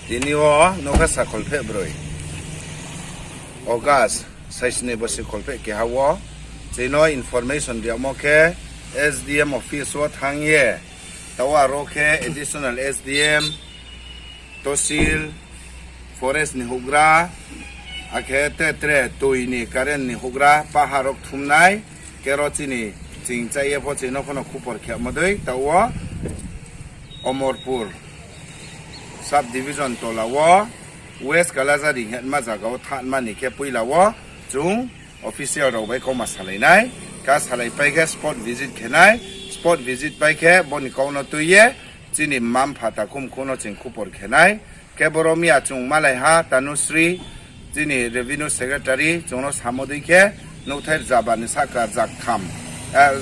Dinio Nova Sakol February August Session Basikol Peki Hawa Zeno information Diamoke SDM office what hang ye Tawaroke additional SDM Tosil Forest Nihugra Akete Tre Tuini Karen Nihugra Paharok Tumnai Kerotini Jing Zaye Potino Kono Kupor Kamadoi Tawa Omorpur Subdivision Tolawa West Kalazari Mazago Tatmani Kepuilawa Jung Official Robai Komasalinai Kasalai Pike Spot Visit Kenai Spot Visit Pike Bonikono Tuye Jini Mam Patakum Kono Jing Kupor Kenai Keboromia Jung Malaiha Tanusri Jini Revenue Secretary Jonos Hamodike Notai Zabani Saka Zakam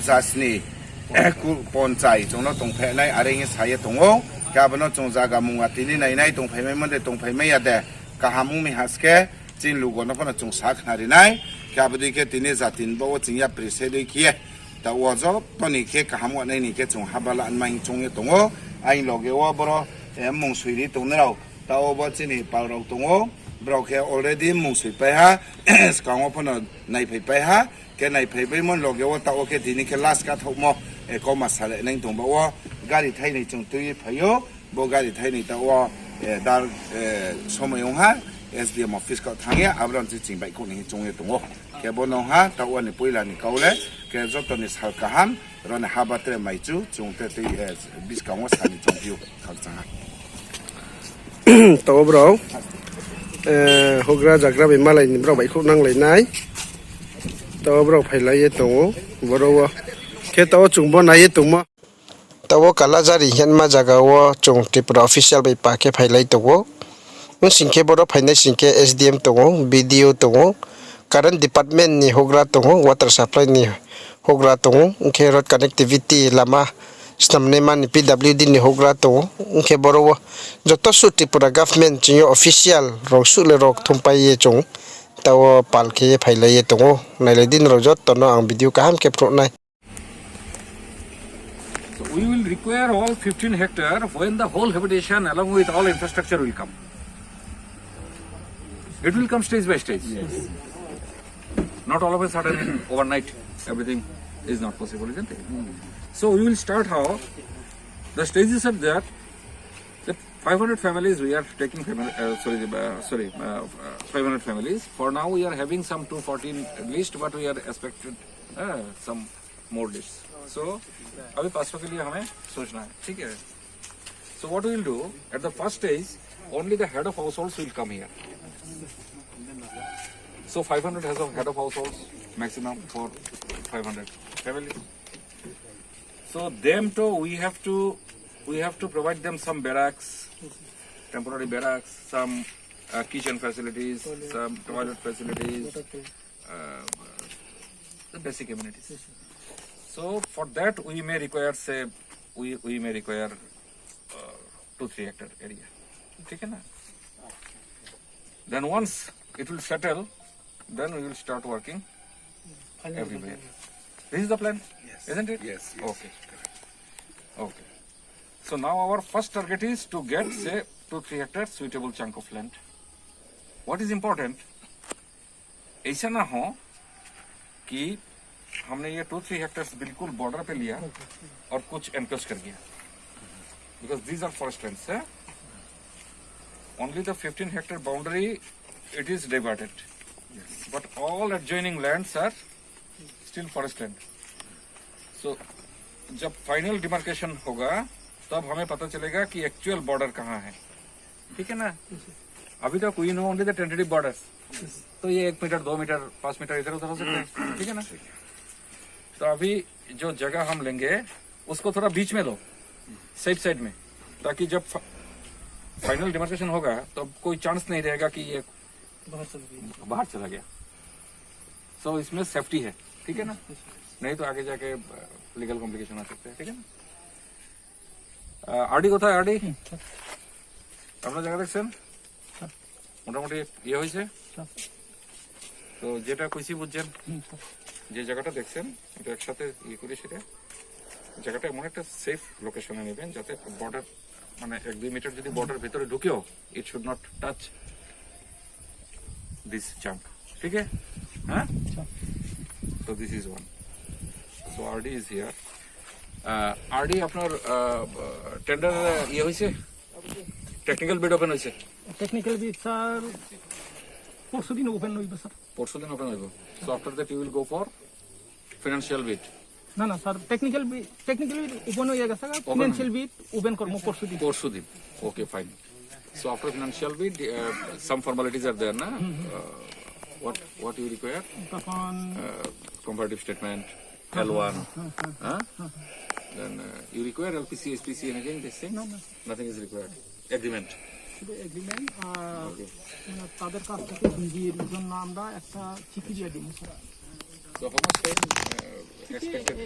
Zasni Ponsai Jono Tongpenai Aring Sayetongo Kabano Zonzaga Mungatini Nai Tong Payment de Tong Payme de Kahamumi Haske, Jin Lugonopon Sak Harinai, Kabadike Tinizatin Bo Tinya Presedi Kie, the Wazo, Tony Ke Kahamu Nani gets on Habala and Mang Tongo Tongo, I Loge Wabro, and Monsui Tonero, Taobotini Paro Tongo, Broke already Monsi Peha, Skamopon Naipe Peha, Can I pay Payment Loge Taoke Tinike Laskat Homo, a coma salad name Tombo. Gari Tiny to Payo, Bogari Tiny Tawa, Dar Somayonha, SDM of Fiscal Tanya, Abron teaching by Kuni Tongo, Kabonoha, Tawan Puila Nicole, Kazotonis Halkahan, Ron Habatre Maitu, Jung 30 years, Biscamos and Tongu, Kalsanga. Tobro, Hogra Zagrab Malay in Bro by Kunang Lenai, Tobro Pelay Tongo, Borowa, Keto Chumbonay Tumo. Tawo Kalazari Yanma Jagawa Chung Tripura official by Pake Pilate Togo, Unsinke Boro Pinasinke SDM Togo, BDO Togo, current department ni Hogra Togo, water supply ni Hogra Togo, Unke road connectivity Lama, Stamnema ni PWD ni Hogra Togo, Unke Boro, Jotosu Tripura government Jinyo official, Rosule Rock Tumpaye Chung, Tawo Palke Pilate Togo, Naledin Rojot Tono ang video kaham ke protnai. We will require all 15 hectare when the whole habitation along with all infrastructure will come. It will come stage by stage. Yes. Not all of a sudden overnight. Everything is not possible, isn't it? So we will start how? The stages are that the 500 families we are taking, 500 families. For now we are having some 214 at least, but we are expected some more lists. So अभी 500 के लिए हमें सोचना है, ठीक है? So what we will do at the first stage, only the head of households will come here. So 500 head of households maximum for 500 families. So them too we have to provide them some barracks, temporary barracks, some kitchen facilities, some toilet facilities, the basic amenities. So for that we may require say we may require 2-3 hectare area. Okay, na? Then once it will settle, then we will start working everywhere. This is the plan, yes. Isn't it? Yes. Okay. Okay. So now our first target is to get say 2-3 hectares suitable chunk of land. What is important? ऐसा ना हो कि हमने ये 2-3 hectares बिल्कुल border पे लिया और कुछ एनक्लोज कर गया, because these are forest lands. Only the 15 hectare boundary it is diverted, yes. But all adjoining lands are still forest land. So जब फाइनल डिमार्केशन होगा तब हमें पता चलेगा कि एक्चुअल बॉर्डर कहाँ है, ठीक है ना? अभी तक we know only the tentative borders. तो ये 1 मीटर 2 मीटर 5 मीटर इधर उधर हो सकते हैं, ठीक है ना? तो अभी जो जगह हम लेंगे उसको थोड़ा बीच में लो, सेफ साइड में, ताकि जब फाइनल डिमार्केशन होगा तो कोई चांस नहीं रहेगा कि ये बाहर चला गया. सो इसमें सेफ्टी है, ठीक है ना? नहीं तो आगे जाके लीगल कॉम्प्लिकेशन आ सकते हैं, ठीक है ना? आरडी কোথায় आरडी আপনারা জায়গা দেখছেন মোটামুটি ইয়ে হয়েছে তো যেটা কইছি বুঝছেন যে জায়গাটা দেখছেন এটা একসাথে ইয়ে করে সেটা জায়গাটা এমন একটা সেফ লোকেশনে নেবেন যাতে বর্ডার মানে 1-2 মিটার যদি বর্ডার ভিতরে ঢুকেও it should not touch this chunk, ঠিক আছে? হ্যাঁ, so this is one. So RD is here. RD আপনার টেন্ডার ইয়ে হয়েছে, টেকনিক্যাল বিড ওপেন হয়েছে? টেকনিক্যাল বিড স্যার পরশুদিন ওপেন হইব স্যার। পরশুদিন ওপেন হইব। So after that you will go for financial bid. না না স্যার, টেকনিক্যাল বিড ওপেন হয়ে গেছে, ফিনান্সিয়াল বিড ওপেন করবো পরশুদিন। পরশুদিন, okay fine. So after financial bid some formalities are there na, what you require? তখন Comparative statement, L1, huh? Then you require LPC, SPC, anything? This thing? No. Nothing is required. Agreement. শুধু agreement আর Okay. তাদের কাছ থেকে বিডির জন্য আমরা একটা চিঠি দিয়ে দিব sir. So how much time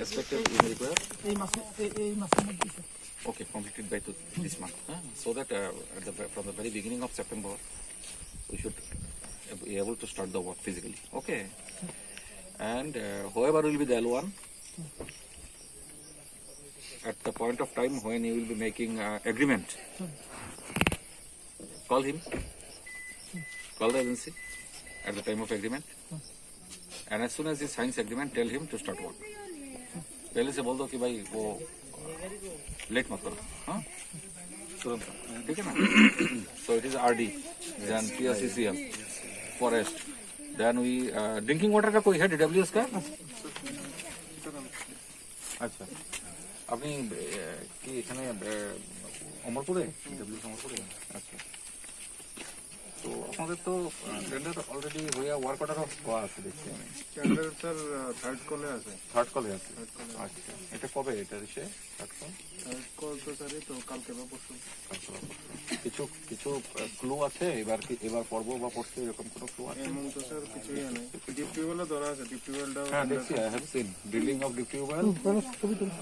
expected you require? এই মাসের মধ্যে sir. Okay, completed by this month. So that from the very beginning of September, we should be able to start the work physically. Okay. And whoever will be the L1, at the point of time when you will be making agreement, call him, call the agency at the time of agreement, and as soon as he signs agreement, tell him to start work. पहले से बोल दो कि भाई वो late मत करो, हाँ, तुरंत, ठीक है ना? So it is RD, then PSCCL, forest, then we drinking water का कोई है DWS का? আচ্ছা, আপনি কি এখানে অমরপুরে? DWS অমরপুরে? আচ্ছা, তো আপনাদের তো টেন্ডার অলরেডি হয়ে ওয়ার্ক অর্ডারও হওয়া আছে দেখছি আমি। টেন্ডার স্যার থার্ড কলে আছে। থার্ড কলে আছে? আচ্ছা, এটা কবে এটা এসে থার্ড কল? থার্ড কল তো স্যার এই তো কালকে বা পরশু। কিছু ক্লু আছে এবার পর্ব বা পড়ছে এরকম কোনো ক্লু আছে? এমন তো স্যার কিছুই নেই। ডিপ টিউবওয়েলও ধরা আছে, ডিপ টিউবওয়েলটাও। হ্যাঁ দেখছি, I have seen drilling of deep tubewell,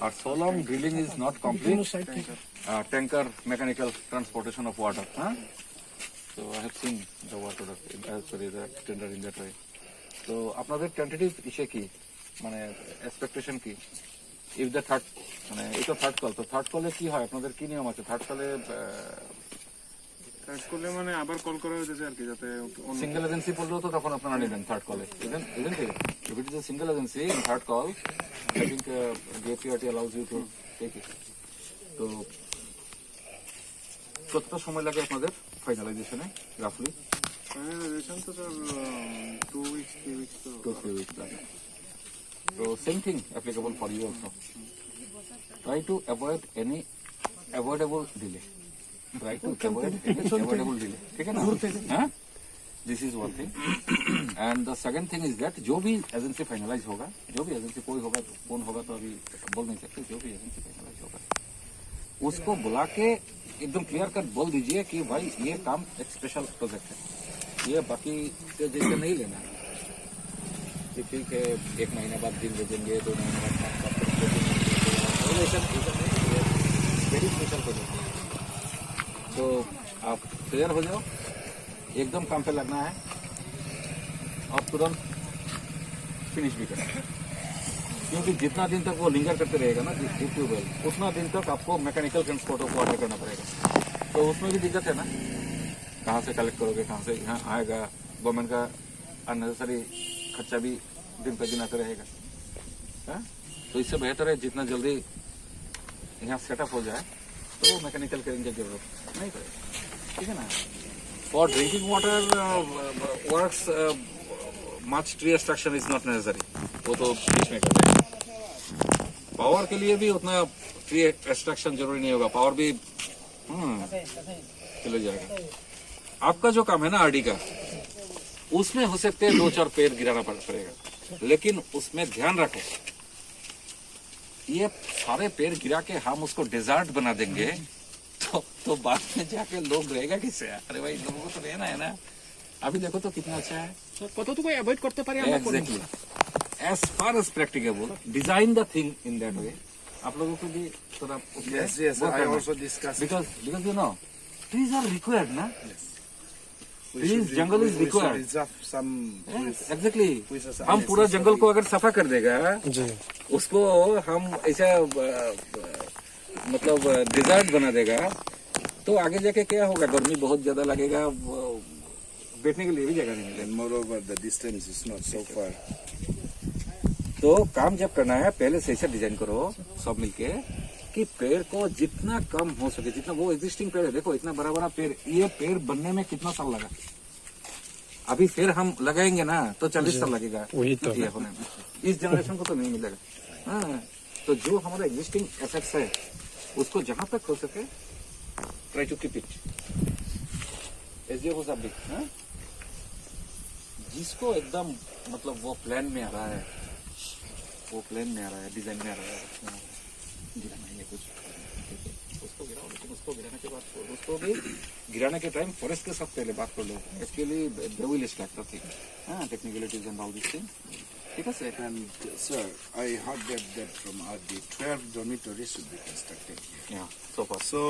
আর so long drilling is not complete, tanker mechanical transportation of water, হ্যাঁ? So I have seen the work order, sorry, the tender in that way. So আপনাদের tentative ইসে কি, মানে expectation কি? If the third, মানে এটা third call, তো third কলে কি হয় আপনাদের, কি নিয়ম আছে থার্ড কলে? থার্ড কলে মানে আবার কল করা হয়েছে আর কি, যাতে সিঙ্গেল এজেন্সি পড়লেও তো তখন আপনারা নেবেন থার্ড কলে, isn't it? If it is a single agency in third call, I think DFPRT allows you to take it. তো কতটা সময় লাগে আপনাদের ফাইনালাইজেশনে রাফলি? ফাইনালাইজেশন তো স্যার 2 উইকস 3 উইকস তো 2-3 weeks লাগে। So same thing applicable for you also. Try to avoid any avoidable delay. Try to avoid any avoidable delay. ठीक है ना? हाँ? This is one thing. And the second thing is that जो भी agency finalise होगा, जो भी agency कोई होगा, कौन होगा तो अभी बोल नहीं सकते, जो भी एजेंसी फाइनलाइज होगा उसको बुला के एकदम क्लियर कट बोल दीजिए कि भाई ये काम एक स्पेशल प्रोजेक्ट है, ये बाकी के जैसे नहीं लेना है कि ठीक है 1 महीने बाद दिन भेजेंगे, 2 महीने बाद वेरी स्पेशल प्रोजेक्ट। तो आप क्लियर हो जाओ, एकदम काम पे लगना है और तुरंत फिनिश भी करना है, क्योंकि जितना दिन तक वो लिंगर करते रहेगा ना डिप ट्यूबवेल, उतना दिन तक आपको मैकेनिकल ट्रांसपोर्ट ऑफ वाटर करना पड़ेगा। तो उसमें भी दिक्कत है ना, कहाँ से कलेक्ट करोगे, कहाँ से यहाँ आएगा, गवर्नमेंट का अननेसेसरी खर्चा भी दिन पे दिन आते रहेगा, है? तो इससे बेहतर है जितना जल्दी यहाँ सेटअप हो जाए तो वो मैकेनिकल करेंगे की जरूरत नहीं पड़ेगा, ठीक है ना? For drinking water works much tree extraction is not necessary, वो तो बीच में कर देंगे। पावर के लिए भी उतना ट्री एक्सट्रैक्शन जरूरी नहीं होगा, पावर भी चले जाएगा। आपका जो काम है ना आरडी का, उसमें हो सकते हैं 2-4 पेड़ गिराना पड़ेगा, लेकिन उसमें ध्यान रखो ये सारे पेड़ गिरा के हम उसको डेजर्ट बना देंगे तो बाद में जाके लोग रहेगा किससे? अरे भाई लोगों को तो रहना है ना। अभी देखो तो कितना अच्छा है, কতটুকু অ্যাভয়েড করতে পারি আমরা করব। Exactly as far as practicable design the thing in that way. आप लोगों को भी थोड़ा Yes, I also discussed. because you know trees are required na, We trees should- jungle is we should required, reserve some trees. Exactly. Which is हम पूरा जंगल को अगर सफा कर देगा, जी उसको हम ऐसा मतलब डिजार्ट बना देगा, तो आगे जाके क्या होगा, गर्मी बहुत ज्यादा लगेगा, बैठने के लिए भी जगह नहीं मिलेगी। And moreover, the distance is not so far. तो काम जब करना है पहले से ऐसा डिजाइन करो सब मिलके कि पेड़ को जितना कम हो सके, जितना वो एग्जिस्टिंग पेड़ है, देखो इतना बड़ा बड़ा पेड़, ये पेड़ बनने में कितना साल लगा, अभी फिर हम लगाएंगे ना तो 40 साल लगेगा वही तो ये होने में, इस जनरेशन को तो नहीं मिलेगा। हाँ, तो जो हमारा एग्जिस्टिंग एसेट्स है उसको जहां तक हो सके try to keep it as ये वाज अभी। जिसको एकदम मतलब वो प्लान में आ रहा है, वो प्लान में आ रहा है, डिजाइन में आ रहा है, गिराना है कुछ, उसको गिराओ, लेकिन उसको गिराने के बाद उसको भी गिराने के टाइम फॉरेस्ट के साथ पहले बात कर लो, इसके लिए they will extract the thing, technicalities and all this thing, ठीक है sir. And sir, I heard that from RD, 12 dormitories should be constructed here. Yeah, so far. So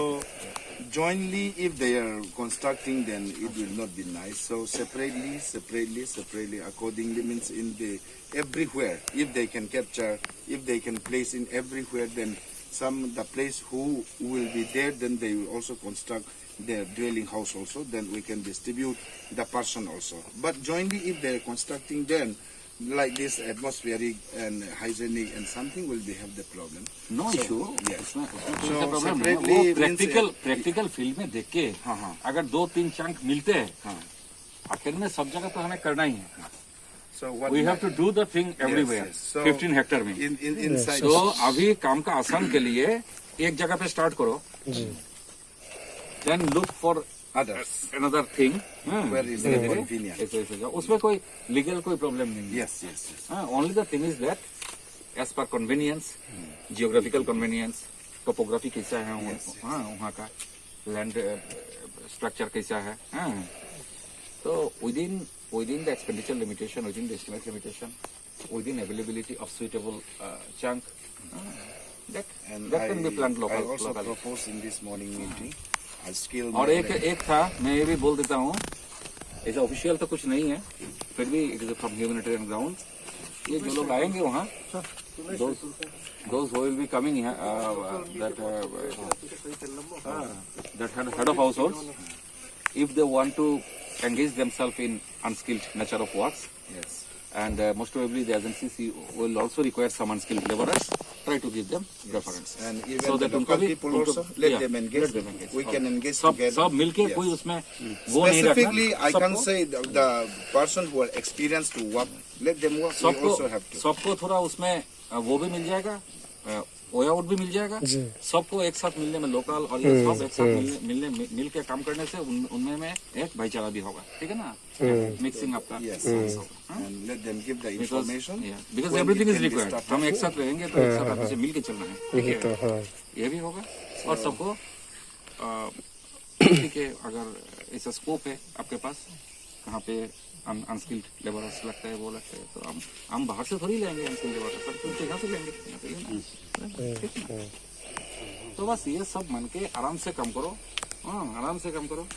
jointly, if they are constructing, then it will not be nice. So separately, accordingly means in the everywhere. If they can capture, if they can place in everywhere, then the place who will be there, then they will also construct their dwelling house also. Then we can distribute the person also. But jointly, if they are constructing, then like this atmospheric and hygienic and something will be have the problem. No So, issue. yes. उसमें कोई So सा problem नहीं है। separately वो means- practical field में देख के हाँ। अगर 2-3 चंक मिलते हैं, हाँ. आखिर में सब जगह तो हमें करना ही है। So what we have my- to do the thing everywhere. yes. So- 15 hectare में। inside. तो अभी काम का आसान के लिए एक जगह पे स्टार्ट करो, then look for Others. another thing, Where is धीरे it धीरे convenient? ऐसे जाओ। उसमें कोई लीगल कोई प्रॉब्लम नहीं है। Yes. Only the thing is that as per convenience, geographical convenience, topography कैसा है वहाँ का, लैंड स्ट्रक्चर कैसा है, तो within the expenditure limitation, within the estimate limitation, within availability of suitable chunk, And that can be planned I also locally. proposed in this morning meeting a skill. और एक था, मैं ये भी बोल देता हूँ, ऐसा ऑफिशियल तो कुछ नहीं है, फिर भी it is from humanitarian ground, ये जो लोग आएंगे वहाँ, those who will be coming here, that head of households, if they want to engage themselves in unskilled nature of works, Yes. and most probably the agencies will also require some unskilled laborers, try to give them preference. And even So the that local उनको भी- people उनको- also, let yeah, them engage. let them engage. We can engage सब together. सब मिलके Yes. कोई उसमें वो नहीं रखना। Specifically, I can सबको- say the person who are experienced to work, let them work. We also have to. सबको थोड़ा उसमें वो भी मिल जाएगा, ओया आउट भी मिल जाएगा, सबको एक साथ मिलने में लोकल और ये सब एक साथ मिल के काम करने से उनमें में एक भाईचारा भी होगा, ठीक है ना, मिक्सिंग आपका। Yes. And let them give the because information. Because when everything it is can be required, started. हम एक साथ रहेंगे तो एक साथ आपसे मिल के चलना है, ठीक तो है, हाँ ये भी होगा। और सबको ठीक है, अगर ऐसा स्कोप है आपके पास कहाँ पे अनस्किल्ड लेबरर्स लगता है, वो लगता है, तो हम बाहर से थोड़ी लेंगे अनस्किल्ड लेबरर्स, तो यहाँ से लेंगे, यहाँ से लेना, ठीक है ना? तो बस ये सब मन के आराम से काम करो, आराम से काम करो,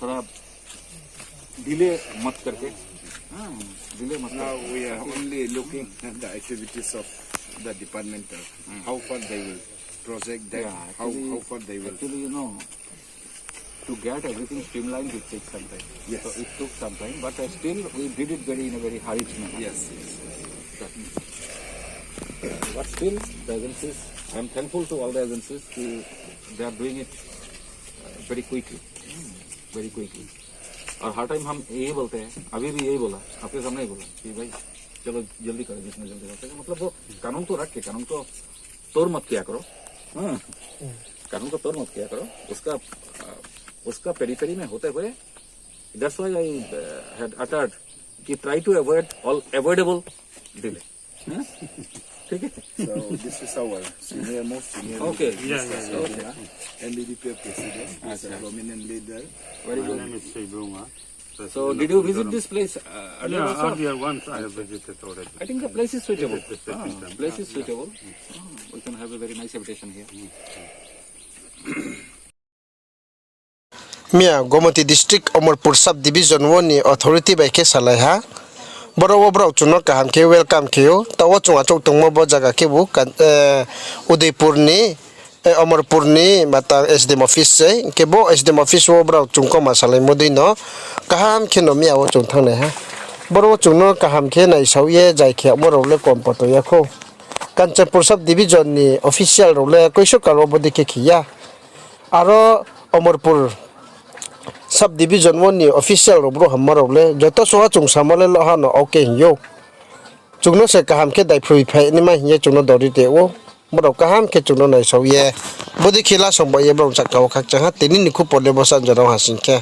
थोड़ा डिले मत करके, डिले मत Now करके। we are only looking at the activities of the departmental, how far they will project that, Yeah, how actually- far they will. Actually, you know, to get everything streamlined, it takes some time. Yes. So it took some time, but still we did it in a very hurried manner. Yes. But still, the agencies, I am thankful to all the agencies. They are doing it very quickly, very quickly. और हर time हम यही बोलते हैं, अभी भी यही बोला, आपके सामने ही बोला कि भाई चलो जल्दी करो, जितना जल्दी हो सके, मतलब वो कानून तो रख के, कानून को तोड़ मत किया करो, कानून को तोड़ मत किया करो, उसका पेरिफेरी में होते हुए, that's why I had uttered कि try to avoid all avoidable delay, ठीक है? So this is our most senior. Okay. leader, NDDP president, is a prominent leader. Very My good. name is Shibruma. So did you visit this place? Earlier Yeah, also? earlier once I have visited already. I think the place is suitable. Yes, the second time. Place is suitable. We can have a very nice habitation here. मिया Gomati district Amarpur sub division वनी authority बाइके सलाहा बरो बरो चुनो काम के welcome केयो तव चुआ चौक तंग ब जगह के बु उदयपुर नि Amarpurni matang SDM office sei kebo SDM office wo bra chungko masalai modui no kaham khe no miawo chung thang ne ha boro chungno kaham khe nai sauye jai khe moro le kompoto yakho Kanchanpur sub division ni official role koiso karo bodi ke khiya aro Amarpur sub division one ni official robro hamaro le joto soha chung samale lo ha no okay yo chungno se kaham khe dai phui phai ni ma hiye chungno dori te wo bro kaham ke chungno nai sauye bodi khila sombo ye bro chakau khak chaha tini ni khu pole bosan jaro hasin ke